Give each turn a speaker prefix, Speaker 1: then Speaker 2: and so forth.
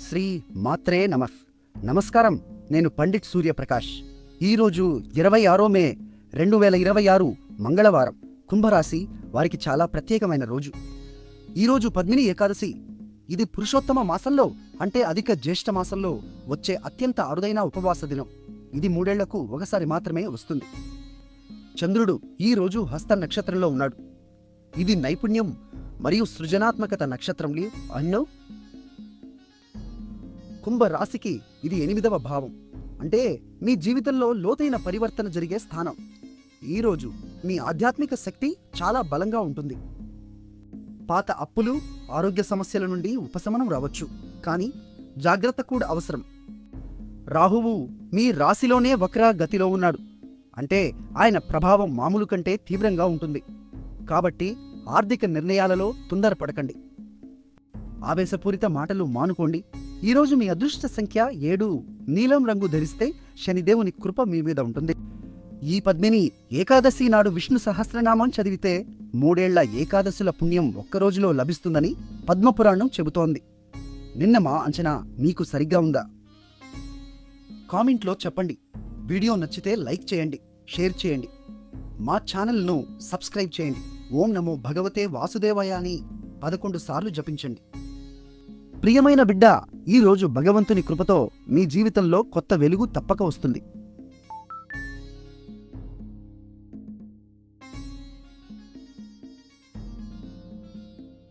Speaker 1: శ్రీ మాత్రే నమః. నమస్కారం. నేను పండిట్ సూర్యప్రకాష్. ఈరోజు 26 మే 2026 మంగళవారం. కుంభరాశి వారికి చాలా ప్రత్యేకమైన రోజు. ఈరోజు పద్మిని ఏకాదశి. ఇది పురుషోత్తమ మాసంలో అంటే అధిక జ్యేష్ఠ మాసంలో వచ్చే అత్యంత అరుదైన ఉపవాస దినం. ఇది 3 ఏళ్లకు ఒకసారి మాత్రమే వస్తుంది. చంద్రుడు ఈ రోజు హస్త నక్షత్రంలో ఉన్నాడు. ఇది నైపుణ్యం మరియు సృజనాత్మకత నక్షత్రంలో అన్నో. కుంభరాశికి ఇది 8వ భావం, అంటే మీ జీవితంలో లోతైన పరివర్తన జరిగే స్థానం. ఈరోజు మీ ఆధ్యాత్మిక శక్తి చాలా బలంగా ఉంటుంది. పాత అప్పులు, ఆరోగ్య సమస్యల నుండి ఉపశమనం రావచ్చు, కానీ జాగ్రత్త కూడా అవసరం. రాహువు మీ రాశిలోనే వక్ర గతిలో ఉన్నాడు, అంటే ఆయన ప్రభావం మామూలు కంటే తీవ్రంగా ఉంటుంది. కాబట్టి ఆర్థిక నిర్ణయాలలో తొందరపడకండి. ఆవేశపూరిత మాటలు మానుకోండి. ఈరోజు మీ అదృష్ట సంఖ్య 7. నీలం రంగు ధరిస్తే శనిదేవుని కృప మీ మీద ఉంటుంది. ఈ పద్మిని ఏకాదశి నాడు విష్ణు సహస్రనామం చదివితే 3 ఏళ్ల ఏకాదశుల పుణ్యం ఒక్కరోజులో లభిస్తుందని పద్మపురాణం చెబుతోంది. నిన్న మా అంచనా మీకు సరిగ్గా ఉందా? కామెంట్లో చెప్పండి. వీడియో నచ్చితే లైక్ చేయండి, షేర్ చేయండి. మా ఛానల్ను సబ్స్క్రైబ్ చేయండి. ఓం నమో భగవతే వాసుదేవాయ అని 11 సార్లు జపించండి. ప్రియమైన బిడ్డ, ఈరోజు భగవంతుని కృపతో మీ జీవితంలో కొత్త వెలుగు తప్పక వస్తుంది.